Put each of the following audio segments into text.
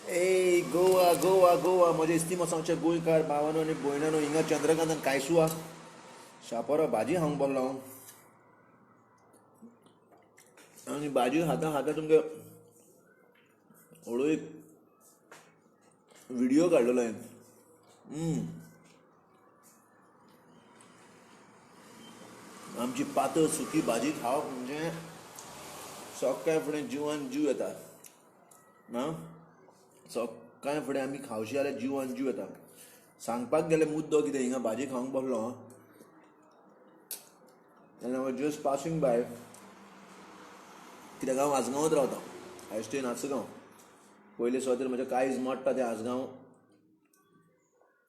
ए गोवा गोवा गोवा म्हजे इस्तीम वचोंगचे गोंयकार भावानो आनी भयणानो हिंगा चंद्रकांतान कांयसुआ शापोरा भाजी खावंक बोल्लो हांव आनी भाजी खाता खाता तुमगे हळू एक व्हिडिओ काडलेलो हांवें आमची पातळ सुकी भाजी खावप म्हणजे सकाळी फुडें जिवान जीव येता ना सकाळी फुडें आमी खावशी जाल्यार जिवान जीव येता सांगपाक गेले मुद्दो कितें हिंगा भाजी खावंक बसलो आनी हांव जस्ट पासींग बाय कित्याक हांव आसगांवांत रावता आय स्टे इन आसगांव पयलीं सुवातेर म्हजें काळीज मोडटा तें आसगांव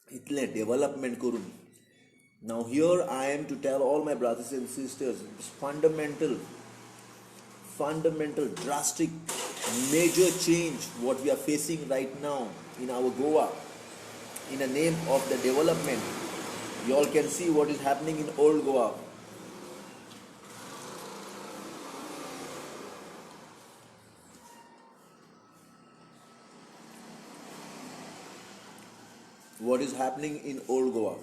इतलें डेव्हलपमेंट करून Now here I am to tell all my brothers and sisters it's fundamental, drastic, major change what we are facing right now in our Goa in the name of the development. You all can see what is happening in old Goa. What is happening in old Goa?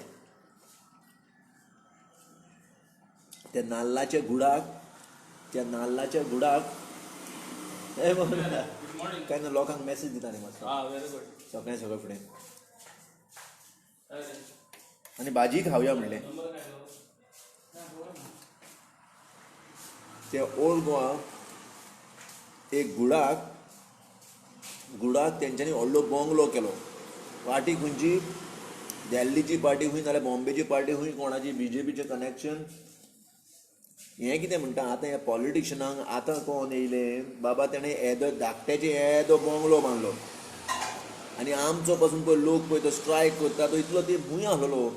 त्या नाल्लाच्या गुडाक काय ना लोकांक message दिता न्ही मातसो सगळें फुडें आनी भाजी खावया म्हणलें ते ओल्ड गोवा एक गुडाक तेंच्यांनी व्हडलो बंगलो केलो पार्टी खंयची दिल्लीची पार्टी खूंय नाल्यार बॉम्बेची पार्टी खूंय कोणाची BJPचें कनेक्शन हें कितें म्हणटा आतां ह्या पॉलिटिशियनांक आतां कोण येयले बाबा तेणें येदो धाकट्याचे येदो बंगलो बांदलो आनी आमचो पासून पळय लोक पळय तो स्ट्रायक करता तो इतलो ते भूंय आहलो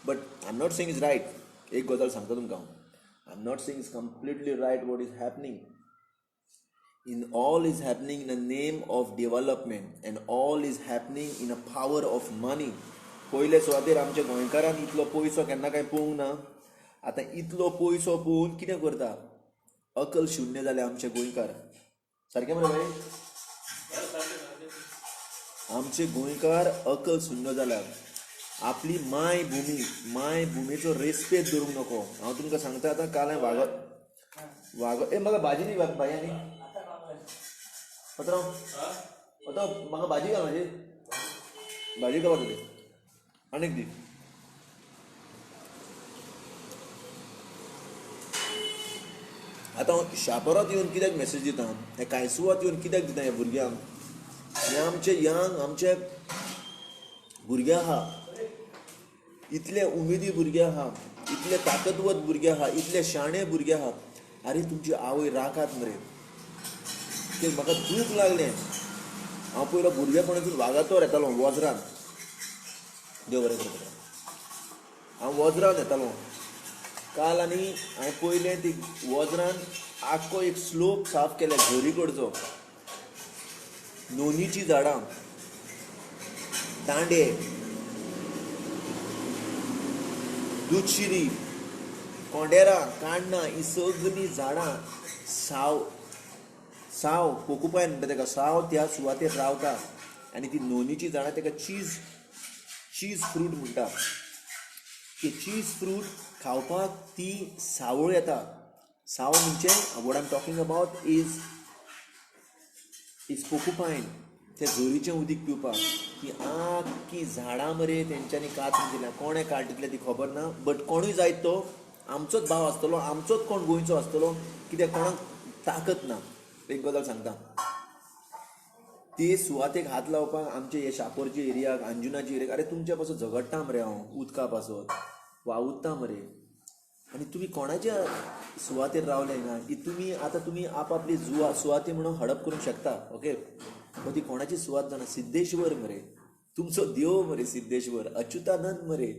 but I am not saying is right एक गजाल सांगता तुमकां I am not saying is completely right what is happening in all is happening in the name of development and all is happening in a power of money. पयले सुवातेर आमच्या गोंयकारान इतलो पयसो केन्ना काय पळोवंक ना आतां इतलो पयसो पळोवन कितें करता अकल शुन्य जाले आमचे गोंयकार सारकें मरे भाई आमचे गोंयकार अकल शून्य जाल्यात आपली माय भुमीचो रेस्पेद धरूंक नको हांव तुमकां सांगता आतां काल वाग ए म्हाका भाजी दी भाई आनी पत्रांव म्हाका भाजी घाल म्हाजी भाजी का दी आनीक दी आतां हांव शापोरांत येवन कित्याक मॅसेज दिता हे कांयसुवात येवन कित्याक दिता ह्या भुरग्यांक हे आमचे यंग आमचे भुरगे आहा इतले उमेदी भुरगे आहा इतले ताकदवत भुरगे आहा इतले शाणे भुरगे आहा अरे तुमची आवय राखात मरे ते म्हाका दूख लागलें हांव पयलो भुरगेपणासून वागातोर येतालो वज्रान देव बरें करता हांव वज्रान येतालो काल आनी हांवें पयलें ती वज्रान आख्खो एक स्लोप साफ केल्या झरी कडचो नोनीची झाडां दांडे दुधशिरी कोंडेरां काण्णां ही सगळीं झाडां साव पोकुपायन म्हणटा तेका साव त्या सुवातेर रावता आनी ती नोनीची झाडां तेका चीज फ्रूट म्हणटा ती चीज फ्रूट खावपाक ती सावळ येता साव म्हणजे what I am talking about is पोकुपायन त्या झरीचें उदीक पिवपाक ती आख्खी झाडां मरे तेंच्यांनी कातून दिल्या कोणें काटितलें ती खबर ना बट कोणूय जायत तो आमचोच भाव आसतलो आमचोच कोण गोंयचो आसतलो कित्याक कोणाक ताकत ना एक गजाल सांगता ते सुवातेक हात लावपाक आमचे हे शापोरच्या एरियाक अंजुनाच्या एरियाक अरे तुमच्या पासून झगडटा मरे हांव उदका पासून वावुरता मरे आनी तुमी कोणाच्या सुवातेर रावले ना तुमी आपली सुवाती म्हणून हडप करूंक शकता ओके पण ती कोणाची सुवात जाणा सिद्धेश्वर मरे तुमचो देव मरे सिद्धेश्वर अच्युतानंद मरे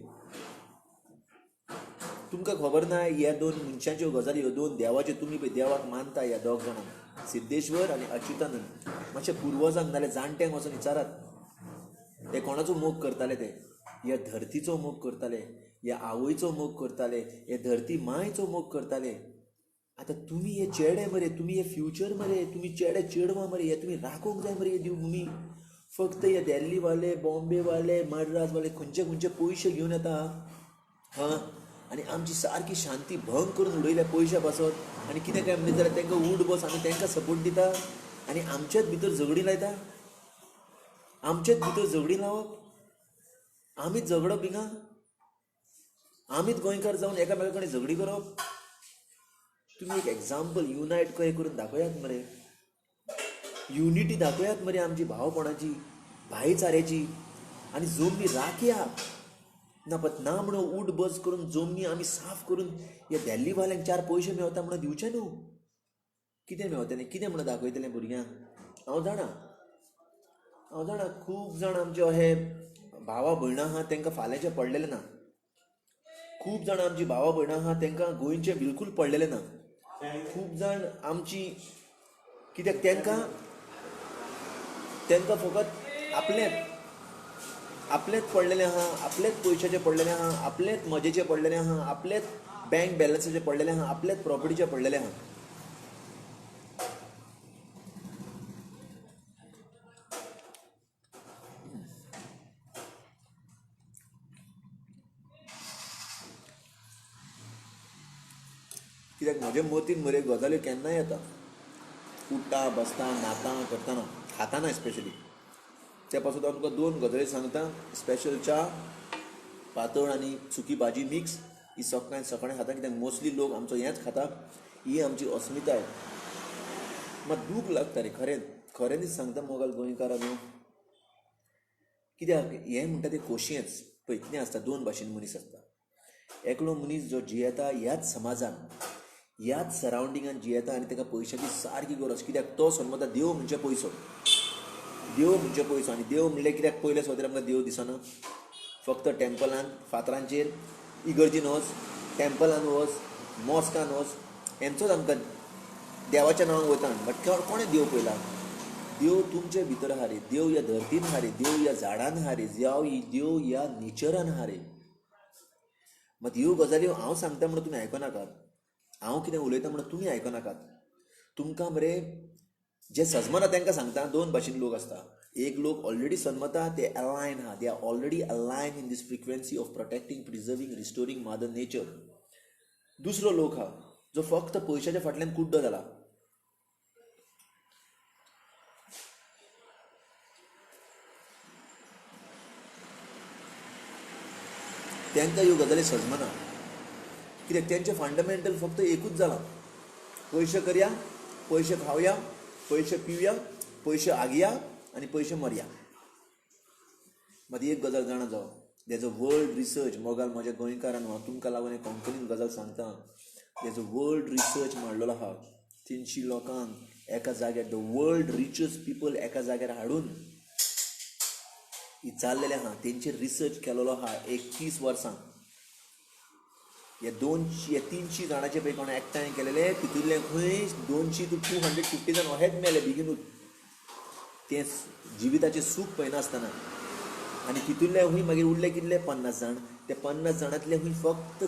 तुमकां खबर ना ह्या दोन मनशांच्यो गजाली ह्यो दोन देवाच्यो तुमी पळय देवाक मानता ह्या दोग जाणांक सिद्धेश्वर आनी अच्युतानंद मातशे पुर्वजांक नाल्यार जाणट्यांक वचून विचारात ते कोणाचो मोग करताले ते ह्या धरतीचो मोग करताले ह्या आवयचो मोग करताले हे धरती मायचो मोग करताले आतां तुमी हे चेडे मरे तुमी हे फ्युचर मरे तुमी चेडे चेडवां मरे हे तुमी राखोंक जाय मरे हे देवभुमी फक्त हे दिल्लीवाले, बॉम्बेवाले, मद्रासवाले खंयचे पयशे घेवन येता हां, आनी आमची सारकी शांती भंग करून उडयल्या पयशे पासत. आनी कितें काय म्हणत जाल्यार तांकां उठ बस आमी तांकां सपोर्ट दिता आनी आमचेच भितर झगडीं लायता. आमचेच भितर झगडीं लावप, आमीच झगडप हिंगा, आमीच गोंयकार जावन एकामेका कडेन झगडीं करप. तुमी एक एग्जाम्पल युनायट कहें करून दाखयात मरे, युनिटी दाखयात मरे आमची भावपणाची, भाईचाऱ्याची. आनी जमनी राखया ना म्हणून उठ बस करून जमनी आमी साफ करून हे दिल्लीवाल्यांक 4 पयशे मेवता म्हणून दिवचे न्हू. कितें मेवतलें, कितें म्हणून दाखयतलें भुरग्यांक. हांव जाणा खूब जाण आमचे अहे भावा भयणां आहा तांकां फाल्यांचें पडलेलें ना. खूब जाण आमची भावा भयणां आहा तांकां गोंयचें बिलकूल पडलेलें ना. खूब जाण आमची कित्याक तांकां फकत आपलेंच पडलेलें आहा, आपलेच पयशाचें पडलेलें आहा, आपलेच मजेचें पडलेलें आहा, आपलेच बँक बॅलन्साचें पडलेलें आहा, आपलेच प्रॉपर्टीचें पडलेलें आहा. कित्याक म्हज्या मतीन मरे गजाल्यो केन्नाय येता, उठता बसता नाता करतना, खाताना स्पेशली. त्या पासून हांव तुका 2 गजाली सांगता. स्पेशल च्या, पातळ आनी सुकी भाजी मिक्स ही सकाळीं खाता. कित्याक मोस्टली लोक आमचो हेंच खाता. ही आमची अस्मिताय. मात दूख लागता रे, खऱ्यांनीच सांगता मोगाल गोंयकारां न्हू. कित्याक हें म्हणटा तें खोशयेंच पळय कितें आसता. 2 भाशेन मनीस आसता. एकलो मनीस जो जियेता ह्याच समाजान, ह्याच सरावंडिंगान जियेता आनी ताका पयशांची सारकी गरज. कित्याक तो समजता देव म्हणजे पयसो, आनी देव म्हणल्यार कित्याक पयले सुवातेर आमकां देव दिसना. फक्त टेम्पलान, फातरांचेर, इगर्जीन वच, टेम्पलान वच, मॉस्कान वच, हेंचोच आमकां देवाच्या नांवान वयता. बट कोणें देव पयला? देव तुमचे भितर आहा रे, देव ह्या धर्तीन आहा रे, देव ह्या झाडान आहा रे, देव ह्या नेचरान आहा रे. मात ह्यो गजाल्यो हांव सांगता म्हणून तुमी आयकनाकात, हांव कितें उलयता म्हणून तुमी आयकनाकात. तुमकां मरे जे सजमना तांकां सांगता. 2 भाशेन लोक आसता. एक लोक ऑलरेडी सन्मता, ते अलायन आहा, they are already aligned in these frequency of protecting, preserving, restoring mother nature. दुसरो लोक आहा जो फक्त पयशाच्या फाटल्यान कुड्डो जाला. तांकां ह्यो गजाली सजमना. कित्याक तेंचें फंडामेंटल फक्त एकूच जाला, पयशे करया, पयशे खावया, पयशे पिवया, पयशे आगया आनी पयशे मरया. मात एक गजाल जाणा जावं, देज अ वर्ल्ड रिसर्च, मोगाल म्हज्या गोंयकारान हांव तुमकां लागून एक कोंकणीन गजाल सांगता. देज अ वर्ल्ड रिसर्च मारलेलो आहा. 300 लोकांक एका जाग्यार, द वर्ल्ड रिचस्ट पीपल एका जाग्यार हाडून विचारलेले आहा. तेंचेर रिसर्च केलेलो आहा 21 वर्सां. हे 300 जाणांचे पैकी कोणें एकठांय केलेले, तितूंतले खंय 200 to 250 जाण अहेच मेले बेगीनूच. तें जिविताचें सूख पळयनासतना. आनी तितूंतले खंय मागीर उरले कितले 50 जाण. ते 50 जाणांतले खंय फक्त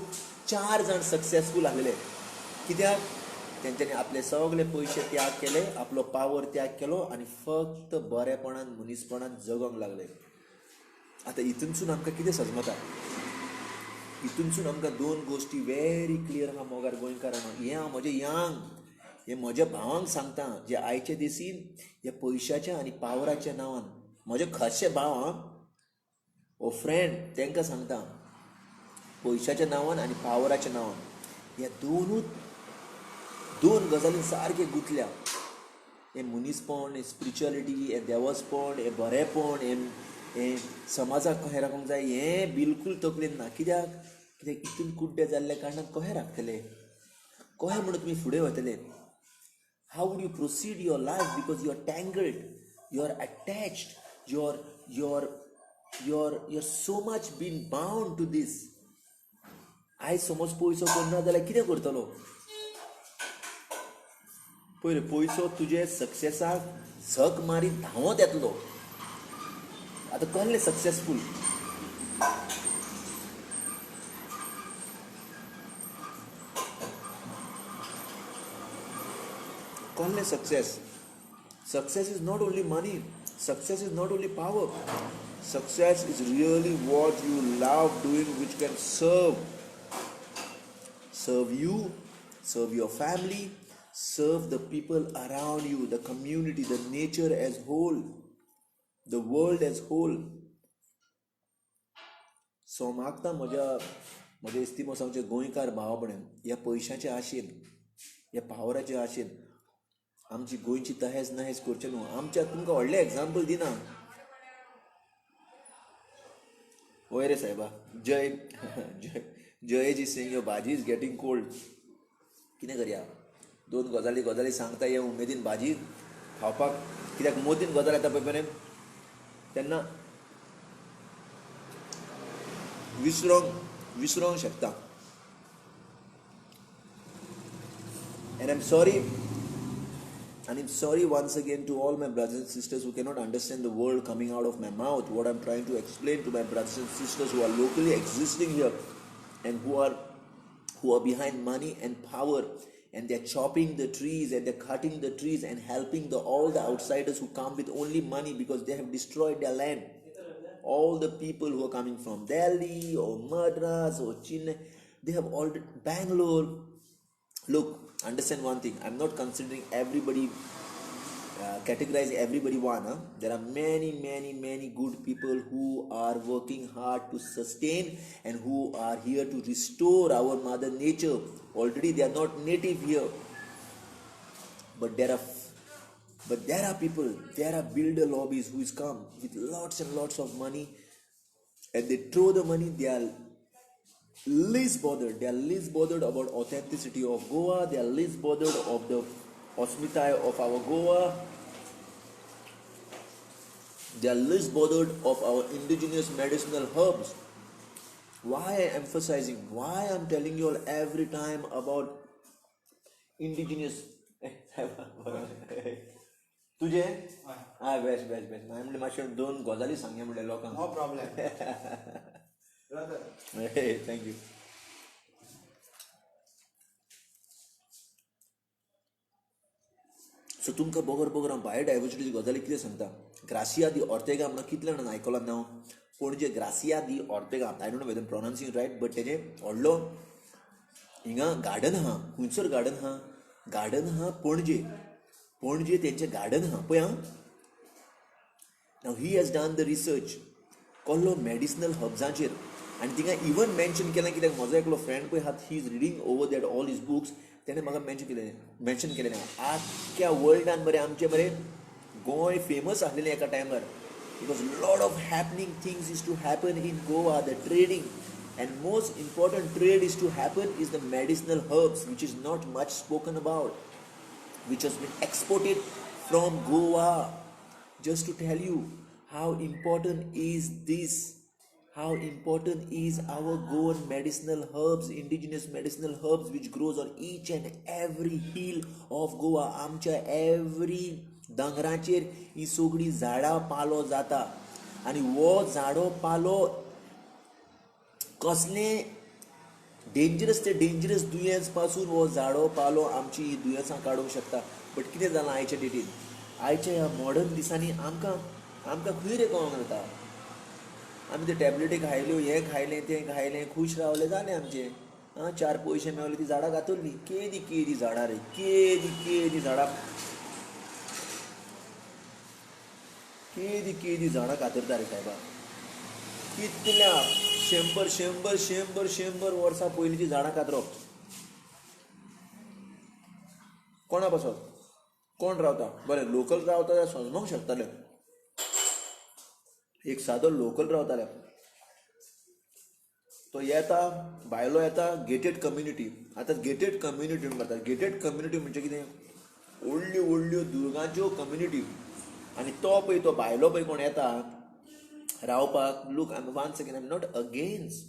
4 जाण सक्सेसफूल आसलेले. कित्याक तेंच्यांनी आपले सगळे पयशे त्याग केले, आपलो पावर त्याग केलो आनी फक्त बरेपणान मनीसपणान जगोंक लागले. आतां हितूनसून आमकां कितें सजमता? हितूनसून आमकां 2 गोश्टी वेरी क्लियर आहा मोगार गोंयकारांनो. हें हांव म्हजे हे म्हज्या भावांक सांगता, जे आयचे दिसीन हे पयशाच्या आनी पावराच्या नांवान, म्हजे खासचे भाव ओ फ्रेंड, तांकां सांगता पयशाच्या नांवान आनी पावराच्या नांवान हे 2 गजाली सारके गुंतल्या. हे मनीसपण, हे स्पिरिच्युअलिटी, हे देवस्पण, हे बरेपण, हें समाजाक कशें राखूंक जाय, हें बिलकूल तकलेन ना. कित्याक हितून कुड्डे जाल्ल्या कारणान कशें राखतले, कशें म्हणून तुमी फुडें वतले? How would you proceed your life? Because you are tangled, you are attached, you are so much been bound to this. आयज समज पयसो करना जाल्यार कितें करतलो? पळय, पयसो तुजे सक्सेसाक झक मारीत धांवत येतलो. आतां कसलें सक्सेसफूल? कसलें success? Success is not only money. Success is not only power. Success is really what you love doing, which can serve you, serve your family, serve the people around you, the community, the nature as whole, the world as whole. सो मागता म्हज्या इस्तिमो सांगचे गोंयकार भावपणे ह्या पयशांचे आशेन, ह्या पावराचे आशेन आमची गोंयची तहेज नहेज करचे न्हू. आमच्या तुमकां व्हडलें एग्जाम्पल दिना. वय रे सायबा, जय जय जय जी सिंग योर भाजी इज गेटींग कोल्ड. कितें करया, दोन गजाली सांगता हे उमेदीन भाजी खावपाक, कित्याक मोदीन गजाल येता पळय बरें तेन्ना विसरोंक शकता. And I'm sorry once again to all my brothers and sisters who cannot understand the word coming out of my mouth, what I'm trying to explain to my brothers and sisters who are locally existing here and who are behind money and power, and they're chopping the trees and they're cutting the trees and helping all the outsiders who come with only money because they have destroyed their land. All the people who are coming from Delhi or Madras or Chennai, they have all Bangalore. Look, understand one thing. I'm not considering everybody, categorize everybody one. There are many good people who are working hard to sustain and who are here to restore our mother nature. Already they are not native here, but there are people, there are builder lobbies who is come with lots and lots of money, and they throw the money. They are least bothered about authenticity of Goa. They are least bothered of the osmitai of our Goa. They are least bothered of our indigenous medicinal herbs. Why I am emphasizing, why I am telling you all every time about indigenous. तुझे हाय best हांवें म्हणलें मातशें दोन गजाली सांगया म्हणलें लोकांक. No problem. Thank you. सो तुमकां बोगर हांव बायोडायवर्सिटीची गजाली कितें सांगता. ग्रासिया दी ऑर्तेगा म्हणून कितले जाणां आयकलां नांव. पणजे Garcia de Ortega, I don't know whether pronouncing right, but तेजे व्हडलो हिंगा गार्डन आहा. खंयसर गार्डन आहा पणजे तेंचें गार्डन आहा पळय. Now he has done the research कसलो मेडिसिनल हर्ब्सांचेर, आनी थिंगा इवन मेन्शन केलें, कित्याक म्हजो एकलो फ्रेंड पळय आहा, he is reading over that all his books. तेणें म्हाका मेन्शन केलें आख्ख्या वर्ल्डान बरें आमचें बरें गोंय फेमस आसलेलें एका टायमार, because lot of happening things is to happen in Goa. The trading and most important trade is to happen is the medicinal herbs, which is not much spoken about, which has been exported from Goa. Just to tell you how important is this, how important is our Goan medicinal herbs, indigenous medicinal herbs, which grows on each and every hill of Goa. आमच्या every दोंगराचेर ही सगळी झाडां पालो जाता, आनी वो झाडो पालो कसले dangerous दुयेंस पासून हो झाडो पालो आमची ही दुयेंसां काडूंक शकता. बट कितें जालां आयच्या डेटीन, आयच्या ह्या मॉडर्न दिसांनी आमकां खंय रे कळोंक जाता. आमी ते टॅबलेटी खायल्यो, हें खायलें तें खायलें, खूश रावलें, जालें आमचें. 4 पयशे मेळले, ती झाडां घातली. केदी झाडां रे, केदी झाडां, केदी झाडां कातरता रे सायबा. कितल्या 100 वर्सां पयलींची झाडां कातरप. कोणा पासत, कोण रावता बरें, लोकल रावता जाल्यार समजूंक शकताले. एक सादो लोकल रावताले, तो येता, भायलो येता, गेटेड कम्युनिटी. आतां गेटेड कम्युनिटी म्हणटात. गेटेड कम्युनिटी म्हणजे कितें, व्हडल्यो दुर्गांच्यो कम्युनिटी. आनी तो पळय, तो भायलो पळय कोण येता रावपाक. Look, I'm not against.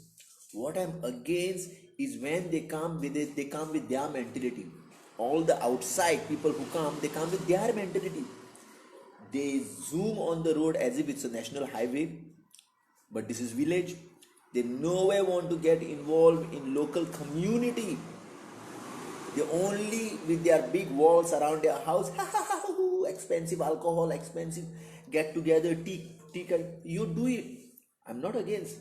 What I'm against is when they come with their mentality. All the outside people who come, they come with their mentality. They zoom on the road as if it's a national highway, but this is village. They nowhere want to get involved in local community. They only with their big walls around their house, expensive alcohol, expensive get together, tea, you do it. I'm not against.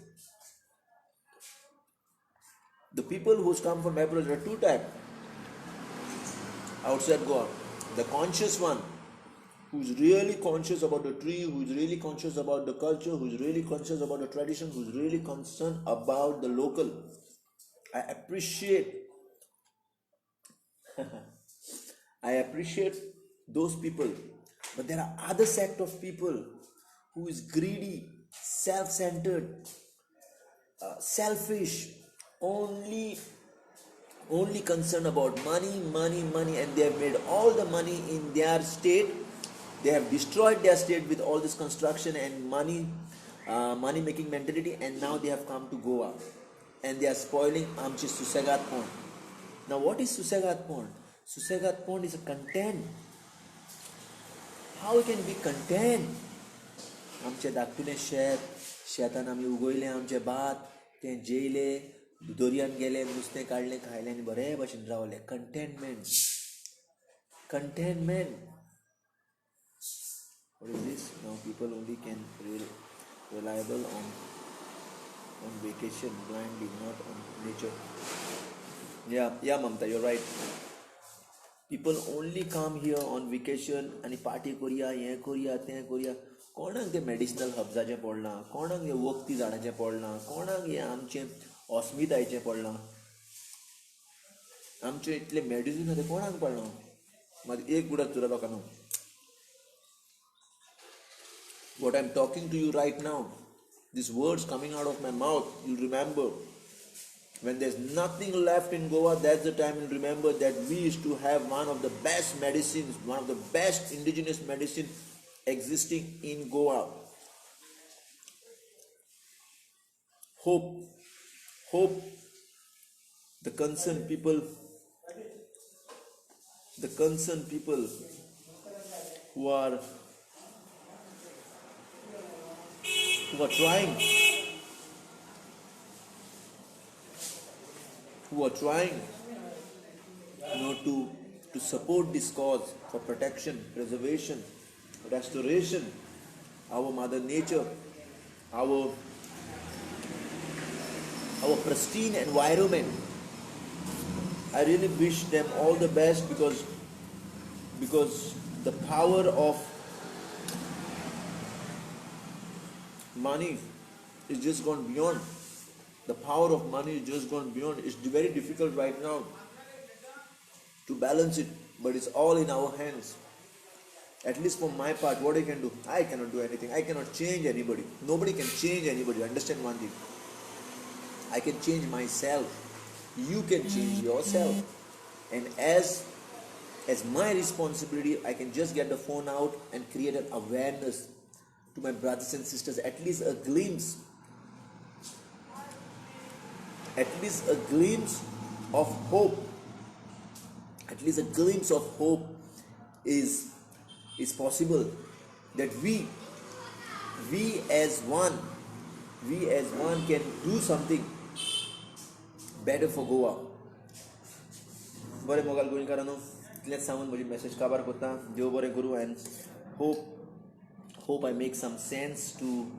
The people who's come from approach are two types outside Goa. The conscious one, who's really conscious about the tree, who's really conscious about the culture, who's really conscious about the tradition, who's really concerned about the local. I appreciate I appreciate those people. But there are other sect of people who is greedy, self-centered, selfish, only concerned about money, and they have made all the money in their state. They have destroyed their state with all this construction and money making mentality, and now they have come to Goa and they are spoiling Amchi Susagat Pond. Now what is Susagat Pond? Susagat Pond is a content. How can we content? आमचे धाकटुलें शेतान आमी उगयलें आमचें भात, तें जेयलें, दोरयान गेले, नुस्तें काडलें, खायलें आनी बरे भशेन रावले. Containment. What is this? Now people only can reliable on vacation blindly, not on nature. Yeah, Mamta, you're right. People only come here on vacation and party करूया, हें करूया, तें करूया. कोणाक तें मेडिसिनल हब्साचें पडलां, कोणाक हें वखदी झाडांचें पडलां, कोणाक हें आमचें ऑस्मितायेचें पडलां. आमचें इतलें मेडिसीन आसा तें कोणाक पडलां? मात एक बुडाक तुरा लोकांना. What I'm talking to you right now, these words coming out of my mouth, you'll remember. When there's nothing left in Goa, that's the time you'll remember that we used to have one of the best medicines, one of the best indigenous medicine existing in Goa. Hope. The concerned people who are trying to support this cause for protection, preservation, restoration, our mother nature, our pristine environment. I really wish them all the best because the power of money is just gone beyond. The power of money is just gone beyond. It's very difficult right now to balance it, but it's all in our hands. At least for my part, what I can do, I cannot do anything. I cannot change anybody. Nobody can change anybody. Understand one thing. I can change myself. You can change yourself. And as my responsibility, I can just get the phone out and create an awareness to my brothers and sisters, at least a glimpse of hope. At least a glimpse of hope is possible, that we as one can do something better for Goa. बरें मोगाल गोंयकारांनो, इतलेंच सांगून म्हजी message काबार करता. देव बरें करूं. And hope I make some sense to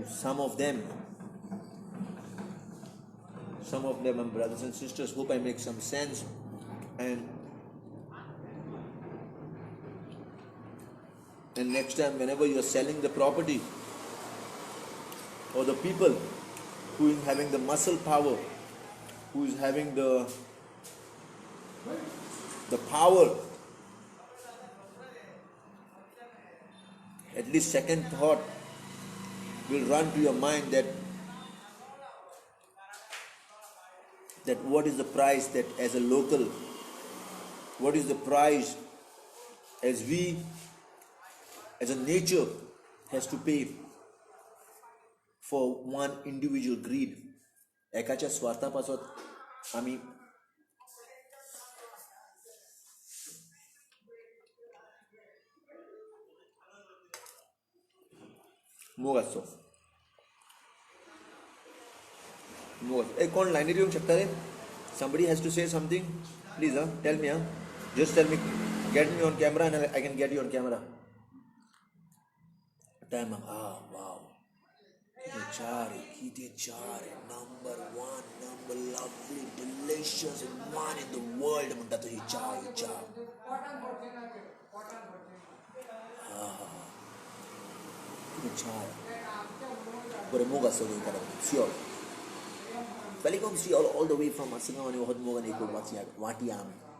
some of them, my brothers and sisters. Hope I make some sense, and next time whenever you are selling the property, or the people who is having the muscle power, who is having the power, at least second thought will run to your mind that what is the price that as a local, what is the price as we as a nature has to pay for one individual greed. एकाच्या स्वार्थापासून आम्ही मोग असतो. कोण लाईनीर येऊन शकता रे? Somebody has to say something. Please, tell me. Just tell me. Get me on camera and I can get you on camera. Time up. Ah, wow. Kite chare, number one, number lovely, delicious, and one in the world. Munta to hi cha. Kite chare. Bore moga so ni kara. Siol. Welcome to all the way from Asinga and Yohad Mogan Eko Watiami.